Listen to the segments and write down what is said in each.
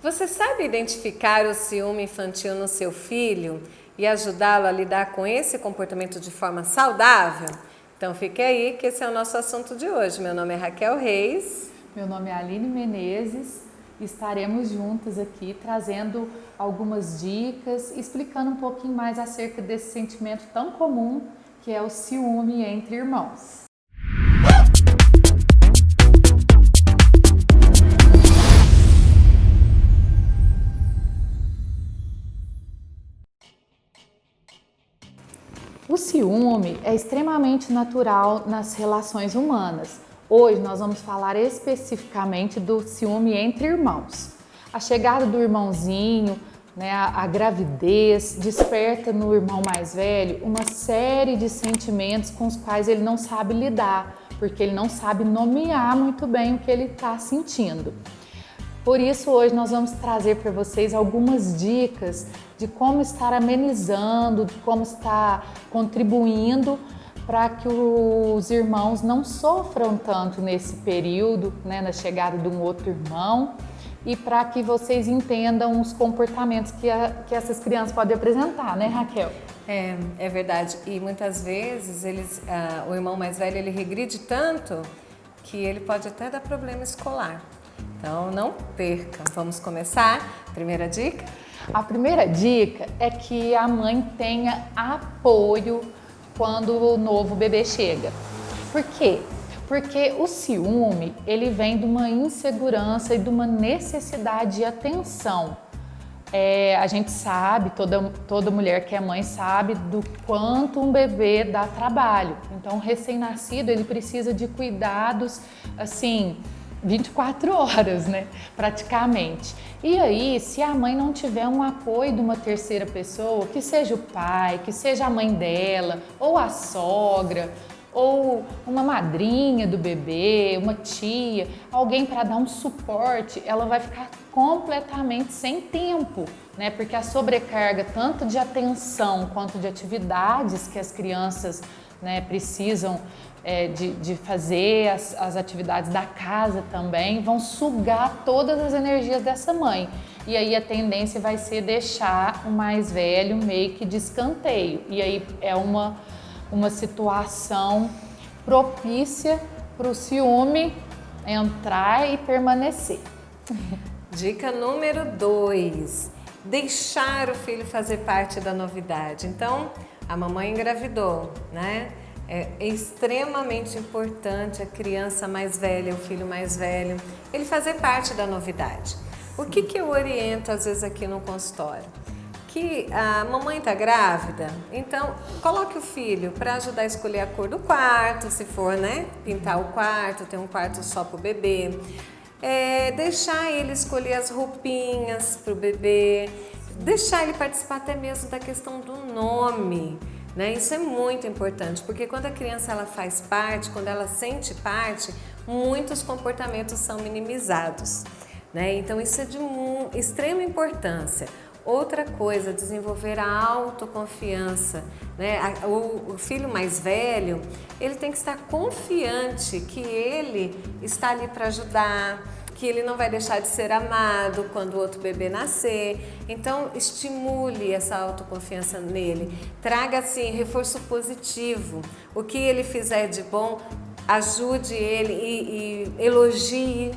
Você sabe identificar o ciúme infantil no seu filho e ajudá-lo a lidar com esse comportamento de forma saudável? Então fique aí que esse é o nosso assunto de hoje. Meu nome é Raquel Reis. Meu nome é Aline Menezes. Estaremos juntas aqui trazendo algumas dicas, explicando um pouquinho mais acerca desse sentimento tão comum que é o ciúme entre irmãos. O ciúme é extremamente natural nas relações humanas. Hoje nós vamos falar especificamente do ciúme entre irmãos. A chegada do irmãozinho, a gravidez, desperta no irmão mais velho uma série de sentimentos com os quais ele não sabe lidar, porque ele não sabe nomear muito bem o que ele está sentindo. Por isso, hoje nós vamos trazer para vocês algumas dicas de como estar amenizando, de como estar contribuindo para que os irmãos não sofram tanto nesse período, na chegada de um outro irmão, e para que vocês entendam os comportamentos que essas crianças podem apresentar, né, Raquel? É verdade. E muitas vezes o irmão mais velho ele regride tanto que ele pode até dar problema escolar. Então não percam. Vamos começar? Primeira dica? A primeira dica é que a mãe tenha apoio quando o novo bebê chega. Por quê? Porque o ciúme, ele vem de uma insegurança e de uma necessidade de atenção. A gente sabe, toda mulher que é mãe sabe do quanto um bebê dá trabalho. Então, o recém-nascido, ele precisa de cuidados, assim, 24 horas, praticamente. E aí, se a mãe não tiver um apoio de uma terceira pessoa, que seja o pai, que seja a mãe dela, ou a sogra, ou uma madrinha do bebê, uma tia, alguém para dar um suporte, ela vai ficar completamente sem tempo, porque a sobrecarga tanto de atenção quanto de atividades que as crianças precisam de fazer, as atividades da casa também, vão sugar todas as energias dessa mãe. E aí a tendência vai ser deixar o mais velho meio que de escanteio. E aí é uma situação propícia para o ciúme entrar e permanecer. Dica número 2, deixar o filho fazer parte da novidade. Então, a mamãe engravidou, É extremamente importante a criança mais velha, o filho mais velho, ele fazer parte da novidade. O que eu oriento às vezes aqui no consultório? Que a mamãe está grávida, então coloque o filho para ajudar a escolher a cor do quarto, se for, pintar o quarto, ter um quarto só para o bebê. Deixar ele escolher as roupinhas para o bebê, deixar ele participar até mesmo da questão do nome. Isso é muito importante, porque quando a criança ela faz parte, quando ela sente parte, muitos comportamentos são minimizados. Então isso é de extrema importância. Outra coisa, desenvolver a autoconfiança. O filho mais velho, ele tem que estar confiante que ele está ali para ajudar, que ele não vai deixar de ser amado quando o outro bebê nascer. Então, estimule essa autoconfiança nele. Traga, assim, reforço positivo. O que ele fizer de bom, ajude ele e elogie.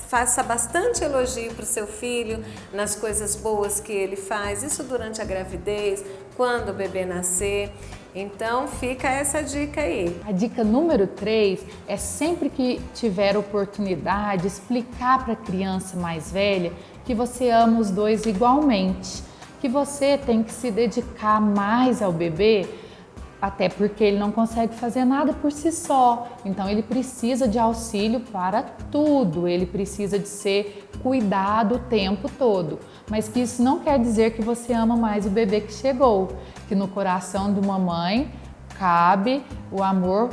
Faça bastante elogio para o seu filho nas coisas boas que ele faz. Isso durante a gravidez, quando o bebê nascer. Então fica essa dica aí. A dica número 3 é sempre que tiver oportunidade, explicar para a criança mais velha que você ama os dois igualmente, que você tem que se dedicar mais ao bebê, até porque ele não consegue fazer nada por si só. Então ele precisa de auxílio para tudo, ele precisa de ser cuidado o tempo todo. Mas que isso não quer dizer que você ama mais o bebê que chegou, que no coração de uma mãe cabe o amor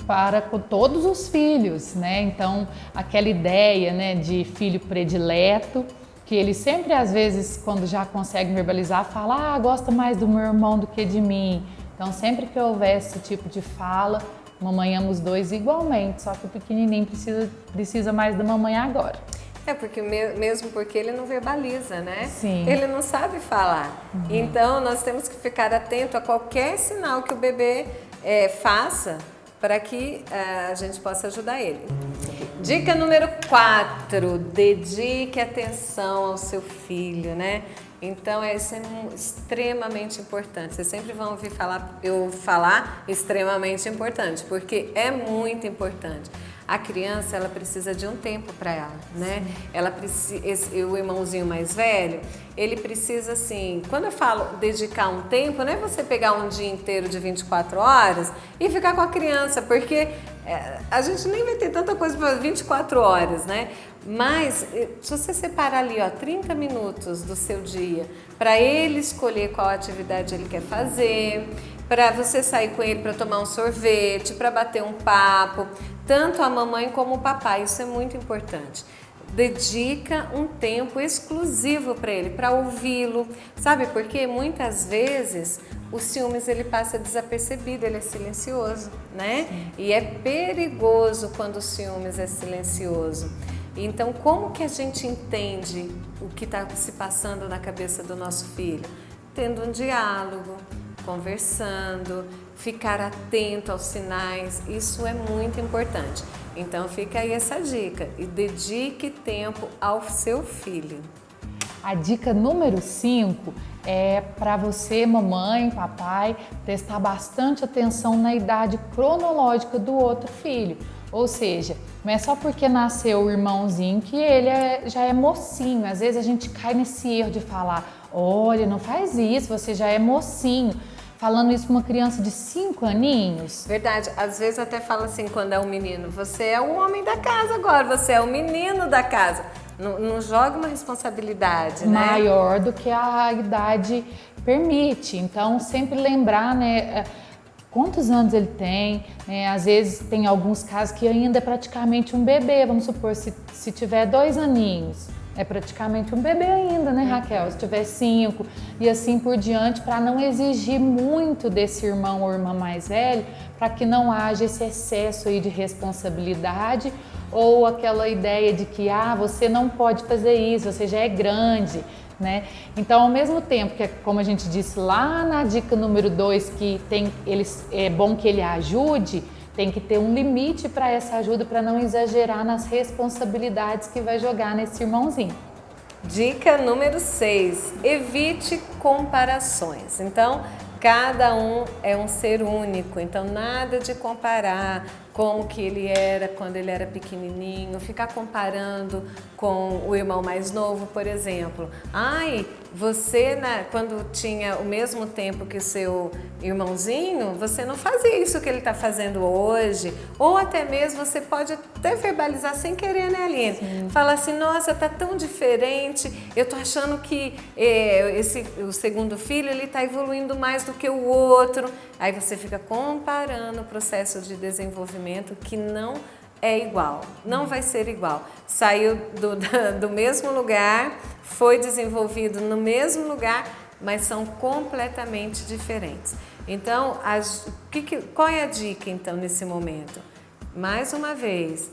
para com todos os filhos, Então aquela ideia, de filho predileto, que ele sempre, às vezes, quando já consegue verbalizar, fala: gosta mais do meu irmão do que de mim. Então, sempre que houver esse tipo de fala, mamãe ama os dois igualmente, só que o pequenininho precisa mais da mamãe agora. É, porque mesmo porque ele não verbaliza, né? Sim. Ele não sabe falar. Então, nós temos que ficar atento a qualquer sinal que o bebê faça para que a gente possa ajudar ele. Dica número 4, dedique atenção ao seu filho, né? Então, isso é extremamente importante. Vocês sempre vão ouvir eu falar extremamente importante, porque é muito importante. A criança, ela precisa de um tempo para ela, né? Ela precisa, o irmãozinho mais velho, ele precisa assim, quando eu falo dedicar um tempo, não é você pegar um dia inteiro de 24 horas e ficar com a criança, porque a gente nem vai ter tanta coisa para 24 horas, né? Mas se você separar ali, 30 minutos do seu dia para ele escolher qual atividade ele quer fazer, para você sair com ele para tomar um sorvete, para bater um papo, tanto a mamãe como o papai, isso é muito importante. Dedica um tempo exclusivo para ele, para ouvi-lo, sabe? Porque muitas vezes o ciúmes ele passa desapercebido, ele é silencioso, né? Sim. E é perigoso quando o ciúmes é silencioso. Então, como que a gente entende o que está se passando na cabeça do nosso filho? Tendo um diálogo, conversando, ficar atento aos sinais, isso é muito importante. Então fica aí essa dica e dedique tempo ao seu filho. A dica número 5 é para você, mamãe, papai, prestar bastante atenção na idade cronológica do outro filho. Ou seja, não é só porque nasceu o irmãozinho que ele já é mocinho. Às vezes a gente cai nesse erro de falar, olha, não faz isso, você já é mocinho. Falando isso para uma criança de 5 aninhos. Verdade, às vezes até fala assim quando é um menino, você é o homem da casa agora, você é o menino da casa. Não joga uma responsabilidade, né? Maior do que a idade permite. Então, sempre lembrar, né, quantos anos ele tem, né? Às vezes tem alguns casos que ainda é praticamente um bebê, vamos supor, se tiver 2 aninhos. É praticamente um bebê ainda, né, Raquel? Se tiver 5 e assim por diante, para não exigir muito desse irmão ou irmã mais velho, para que não haja esse excesso aí de responsabilidade ou aquela ideia de que você não pode fazer isso, você já é grande, né? Então, ao mesmo tempo que, como a gente disse lá na dica número 2, que é bom que ele ajude, tem que ter um limite para essa ajuda, para não exagerar nas responsabilidades que vai jogar nesse irmãozinho. Dica número 6, evite comparações. Então, cada um é um ser único, então nada de comparar como que ele era quando ele era pequenininho, ficar comparando com o irmão mais novo, por exemplo. Você, quando tinha o mesmo tempo que o seu irmãozinho, você não fazia isso que ele está fazendo hoje. Ou até mesmo você pode até verbalizar sem querer, né, Aline? Sim. Falar assim, nossa, tá tão diferente, eu tô achando que o segundo filho, ele tá evoluindo mais do que o outro. Aí você fica comparando o processo de desenvolvimento que não é igual, não vai ser igual. Saiu do mesmo lugar, foi desenvolvido no mesmo lugar, mas são completamente diferentes. Então, qual é a dica então nesse momento? Mais uma vez,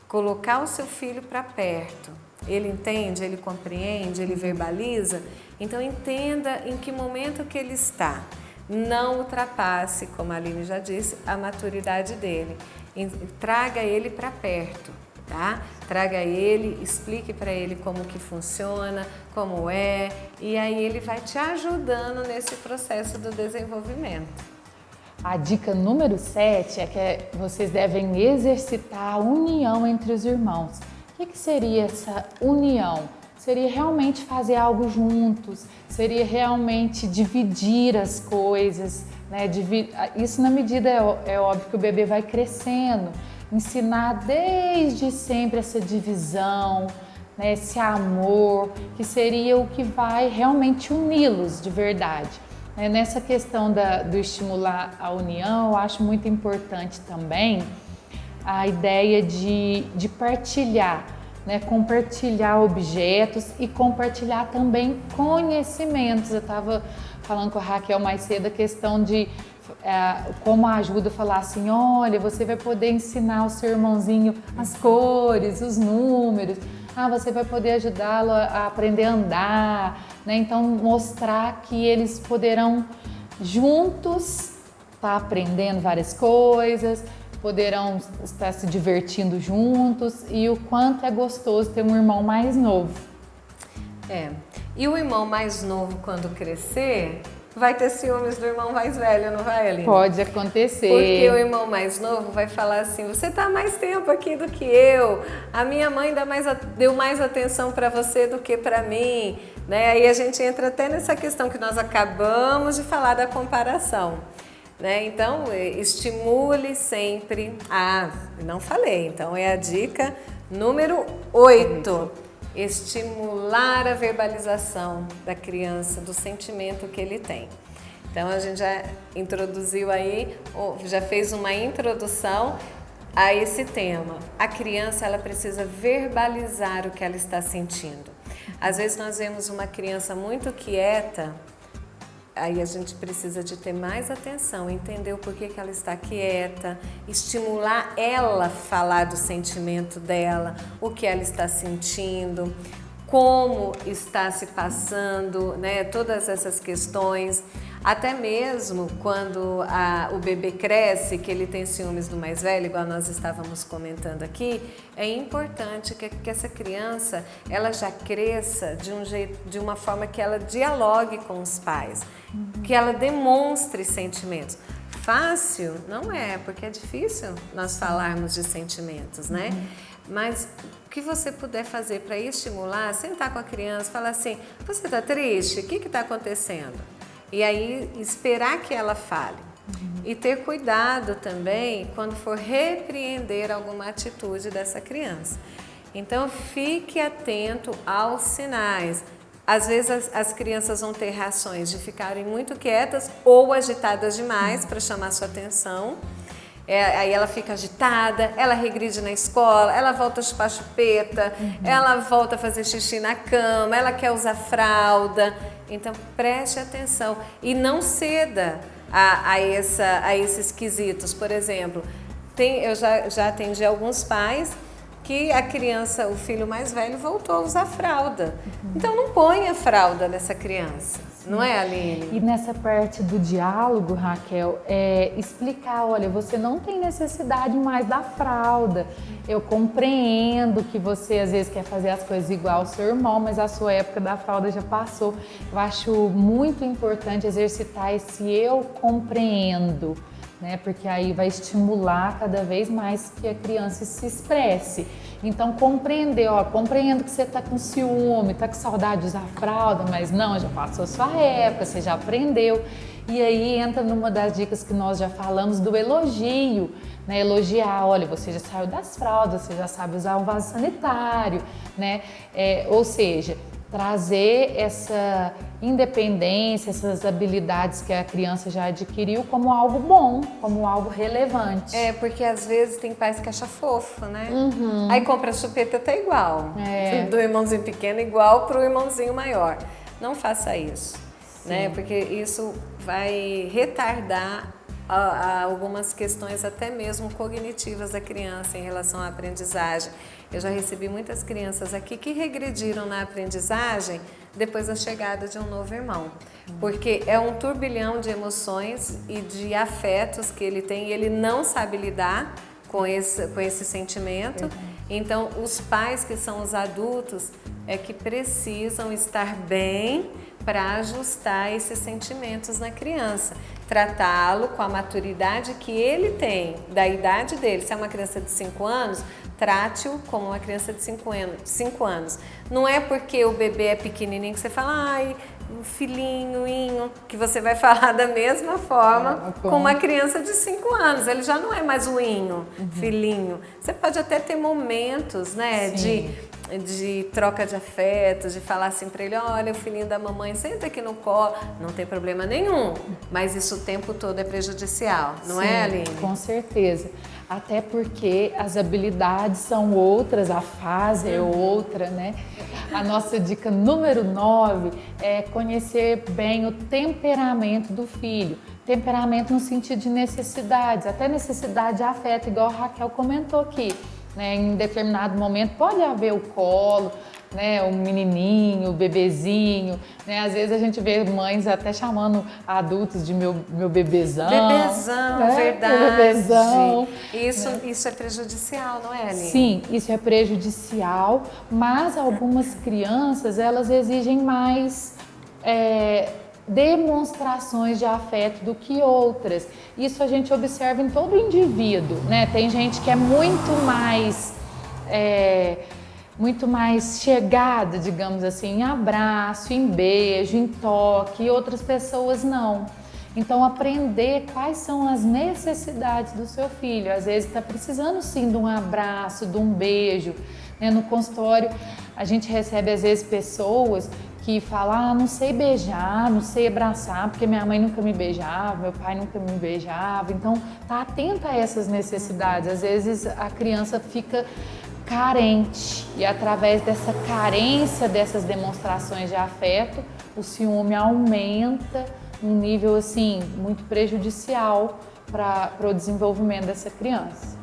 colocar o seu filho para perto. Ele entende, ele compreende, ele verbaliza. Então, entenda em que momento que ele está. Não ultrapasse, como a Aline já disse, a maturidade dele. Traga ele para perto, tá? Traga ele, explique para ele como que funciona, como é, e aí ele vai te ajudando nesse processo do desenvolvimento. A dica número 7 é que vocês devem exercitar a união entre os irmãos. O que seria essa união? Seria realmente fazer algo juntos, seria realmente dividir as coisas, né? Isso na medida, é óbvio que o bebê vai crescendo, ensinar desde sempre essa divisão, né? Esse amor, que seria o que vai realmente uni-los de verdade. Nessa questão do estimular a união, eu acho muito importante também a ideia de partilhar, né, compartilhar objetos e compartilhar também conhecimentos. Eu estava falando com a Raquel mais cedo a questão de como ajuda a falar assim, olha, você vai poder ensinar o seu irmãozinho as cores, os números. você vai poder ajudá-lo a aprender a andar, né? Então mostrar que eles poderão juntos estar aprendendo várias coisas, poderão estar se divertindo juntos e o quanto é gostoso ter um irmão mais novo. E o irmão mais novo, quando crescer, vai ter ciúmes do irmão mais velho, não vai, Aline? Pode acontecer. Porque o irmão mais novo vai falar assim, você está mais tempo aqui do que eu, a minha mãe deu mais atenção para você do que para mim, né? Aí a gente entra até nessa questão que nós acabamos de falar da comparação, né? Então, estimule sempre. Não falei, então é a dica número 8. Estimular a verbalização da criança, do sentimento que ele tem. Então a gente já introduziu aí, já fez uma introdução a esse tema. A criança, ela precisa verbalizar o que ela está sentindo. Às vezes nós vemos uma criança muito quieta, aí a gente precisa de ter mais atenção, entender o porquê que ela está quieta, estimular ela a falar do sentimento dela, o que ela está sentindo, como está se passando, né? Todas essas questões. Até mesmo quando o bebê cresce, que ele tem ciúmes do mais velho, igual nós estávamos comentando aqui, é importante que essa criança ela já cresça de uma forma que ela dialogue com os pais, que ela demonstre sentimentos. Fácil? Não é, porque é difícil nós falarmos de sentimentos, né? Mas o que você puder fazer para estimular, sentar com a criança, falar assim, você está triste? O que está acontecendo? E aí esperar que ela fale. E ter cuidado também quando for repreender alguma atitude dessa criança. Então fique atento aos sinais. Às vezes as crianças vão ter reações de ficarem muito quietas ou agitadas demais para chamar sua atenção. Aí ela fica agitada, ela regride na escola, ela volta a chupar chupeta, ela volta a fazer xixi na cama, ela quer usar fralda. Então preste atenção e não ceda a esses quesitos. Por exemplo, eu já atendi alguns pais que a criança, o filho mais velho, voltou a usar fralda. Então não ponha fralda nessa criança, não é, Aline? E nessa parte do diálogo, Raquel, explicar, olha, você não tem necessidade mais da fralda. Eu compreendo que você às vezes quer fazer as coisas igual ao seu irmão, mas a sua época da fralda já passou. Eu acho muito importante exercitar esse eu compreendo, né? Porque aí vai estimular cada vez mais que a criança se expresse. Então compreender, compreendo que você está com ciúme, está com saudade de usar fralda, mas não, já passou a sua época, você já aprendeu. E aí entra numa das dicas que nós já falamos do elogio, né? Elogiar, olha, você já saiu das fraldas, você já sabe usar um vaso sanitário, né? Ou seja, trazer essa independência, essas habilidades que a criança já adquiriu como algo bom, como algo relevante. Porque às vezes tem pais que acham fofo, né? Aí compra a chupeta até igual, do irmãozinho pequeno igual para o irmãozinho maior. Não faça isso, né? Porque isso vai retardar algumas questões até mesmo cognitivas da criança em relação à aprendizagem. Eu já recebi muitas crianças aqui que regrediram na aprendizagem depois da chegada de um novo irmão, porque é um turbilhão de emoções e de afetos que ele tem e ele não sabe lidar com esse sentimento. Então, os pais que são os adultos é que precisam estar bem para ajustar esses sentimentos na criança, tratá-lo com a maturidade que ele tem, da idade dele. Se é uma criança de 5 anos, trate-o como uma criança de 5 anos. Não é porque o bebê é pequenininho que você fala, ai, filhinho, que você vai falar da mesma forma com uma criança de 5 anos. Ele já não é mais o filhinho. Você pode até ter momentos, né, de troca de afetos, de falar assim para ele, olha, o filhinho da mamãe, senta aqui no colo, não tem problema nenhum, mas isso o tempo todo é prejudicial, não é, Aline? Com certeza, até porque as habilidades são outras, a fase é outra, né? A nossa dica número 9 é conhecer bem o temperamento do filho. Temperamento no sentido de necessidades, até necessidade de afeto, igual a Raquel comentou aqui. né? Em determinado momento pode haver o colo, né, o menininho, o bebezinho, né? Às vezes a gente vê mães até chamando adultos de meu bebezão. Bebezão, né? verdade. Meu bebezão. Isso é prejudicial, não é, Aline? Sim, isso é prejudicial, mas algumas crianças, elas exigem mais demonstrações de afeto do que outras. Isso a gente observa em todo indivíduo, né? Tem gente que é muito mais chegada, digamos assim, em abraço, em beijo, em toque, e outras pessoas não. Então, aprender quais são as necessidades do seu filho. Às vezes está precisando sim de um abraço, de um beijo. Né? No consultório, a gente recebe às vezes pessoas que falam, não sei beijar, não sei abraçar, porque minha mãe nunca me beijava, meu pai nunca me beijava. Então, tá atenta a essas necessidades. Às vezes a criança fica carente e através dessa carência, dessas demonstrações de afeto, o ciúme aumenta um nível assim muito prejudicial para o desenvolvimento dessa criança.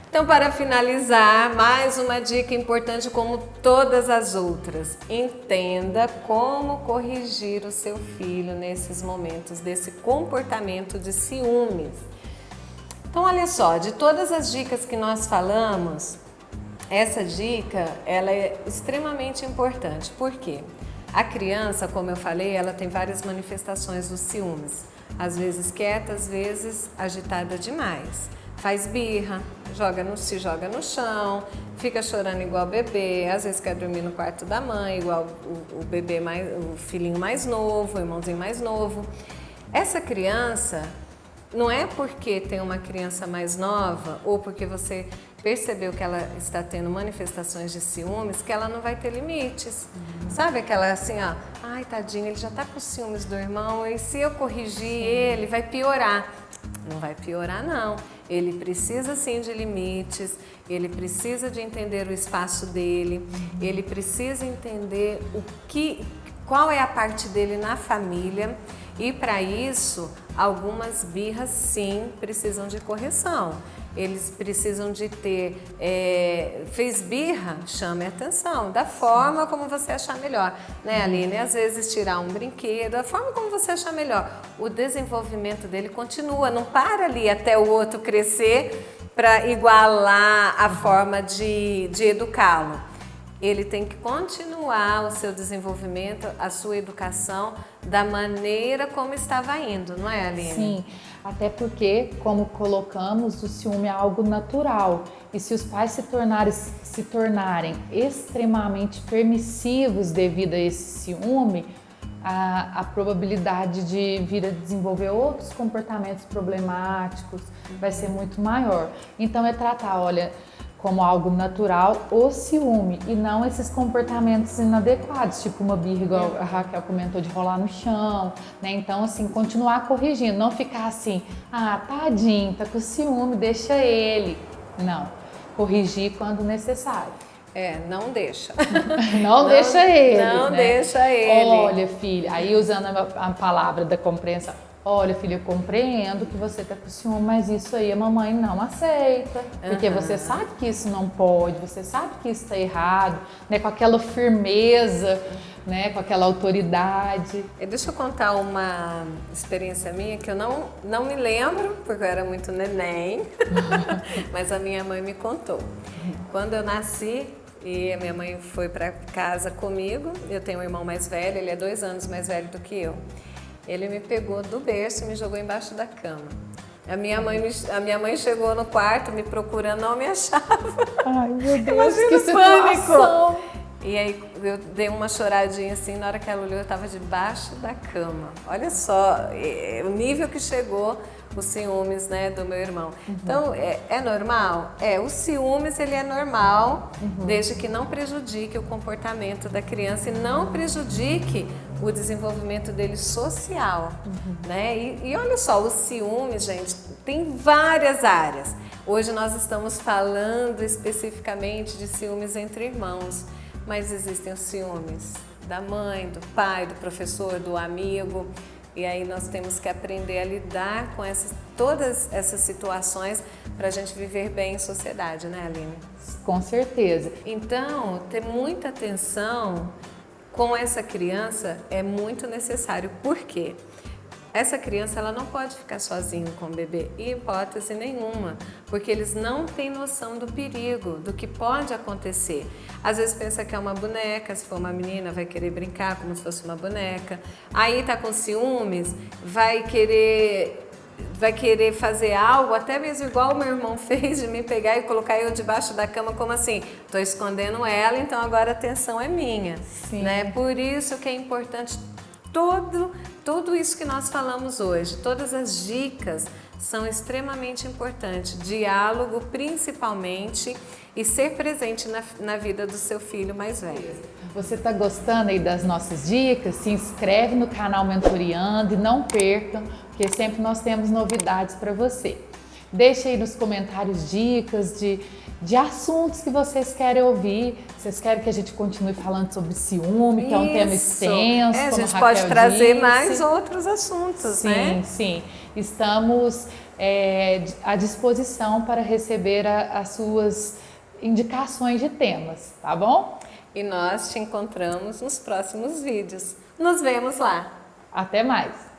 Então, para finalizar, mais uma dica importante como todas as outras. Entenda como corrigir o seu filho nesses momentos desse comportamento de ciúmes. Então, olha só, de todas as dicas que nós falamos, essa dica, ela é extremamente importante. Por quê? A criança, como eu falei, ela tem várias manifestações dos ciúmes. Às vezes quieta, às vezes agitada demais. Faz birra, se joga no chão, fica chorando igual bebê, às vezes quer dormir no quarto da mãe, igual o bebê o filhinho mais novo, o irmãozinho mais novo. Essa criança, não é porque tem uma criança mais nova ou porque você percebeu que ela está tendo manifestações de ciúmes, que ela não vai ter limites. Sabe aquela assim, ó, ai tadinho, ele já está com ciúmes do irmão e se eu corrigir ele, vai piorar. Não vai piorar não. Ele precisa sim de limites, ele precisa de entender o espaço dele, ele precisa entender qual é a parte dele na família e para isso algumas birras sim precisam de correção. Eles precisam de ter, fez birra, chame a atenção, da forma como você achar melhor, né, Aline? Às vezes tirar um brinquedo, da forma como você achar melhor. O desenvolvimento dele continua, não para ali até o outro crescer para igualar a forma de educá-lo. Ele tem que continuar o seu desenvolvimento, a sua educação da maneira como estava indo, não é, Aline? Sim, até porque, como colocamos, o ciúme é algo natural. E se os pais se tornarem extremamente permissivos devido a esse ciúme, a probabilidade de vir a desenvolver outros comportamentos problemáticos vai ser muito maior. Então é tratar, olha, como algo natural o ciúme e não esses comportamentos inadequados, tipo uma birra, igual a Raquel comentou, de rolar no chão, né? Então, assim, continuar corrigindo, não ficar assim, tadinho, tá com ciúme, deixa ele. Não, corrigir quando necessário. Não deixa. Não deixa ele. Não né? deixa ele. Olha, filha, aí usando a palavra da compreensão. Olha, filha, eu compreendo que você tá com ciúme, mas isso aí a mamãe não aceita. Porque você sabe que isso não pode, você sabe que isso tá errado, né? Com aquela firmeza, né? Com aquela autoridade. Deixa eu contar uma experiência minha que eu não me lembro, porque eu era muito neném, mas a minha mãe me contou. Quando eu nasci, e a minha mãe foi para casa comigo, eu tenho um irmão mais velho, ele é 2 anos mais velho do que eu. Ele me pegou do berço e me jogou embaixo da cama. A minha mãe chegou no quarto me procurando, não me achava. Ai, meu Deus, imagina que o pânico. situação. E aí eu dei uma choradinha assim, na hora que ela olhou eu estava debaixo da cama. Olha só o nível que chegou os ciúmes, né, do meu irmão. Então, é normal? O ciúmes ele é normal, desde que não prejudique o comportamento da criança e não prejudique o desenvolvimento dele social, né? E olha só, o ciúmes, gente, tem várias áreas. Hoje nós estamos falando especificamente de ciúmes entre irmãos, mas existem os ciúmes da mãe, do pai, do professor, do amigo, E aí nós temos que aprender a lidar com todas essas situações para a gente viver bem em sociedade, né, Aline? Com certeza. Então, ter muita atenção com essa criança é muito necessário. Por quê? Essa criança ela não pode ficar sozinha com o bebê, em hipótese nenhuma, porque eles não têm noção do perigo, do que pode acontecer. Às vezes pensa que é uma boneca, se for uma menina vai querer brincar como se fosse uma boneca. Aí tá com ciúmes, vai querer fazer algo, até mesmo igual o meu irmão fez, de me pegar e colocar eu debaixo da cama, como assim? Tô escondendo ela, então agora a atenção é minha. Sim. Né? Por isso que é importante tudo isso que nós falamos hoje, todas as dicas são extremamente importantes. Diálogo, principalmente, e ser presente na vida do seu filho mais velho. Você está gostando aí das nossas dicas? Se inscreve no canal Mentoriando e não percam, porque sempre nós temos novidades para você. Deixe aí nos comentários dicas de assuntos que vocês querem ouvir. Vocês querem que a gente continue falando sobre ciúme, que é um tema extenso, a como gente a Raquel pode trazer disse. mais outros assuntos, né? Sim. Estamos à disposição para receber as suas indicações de temas, tá bom? E nós te encontramos nos próximos vídeos. Nos vemos lá. Até mais!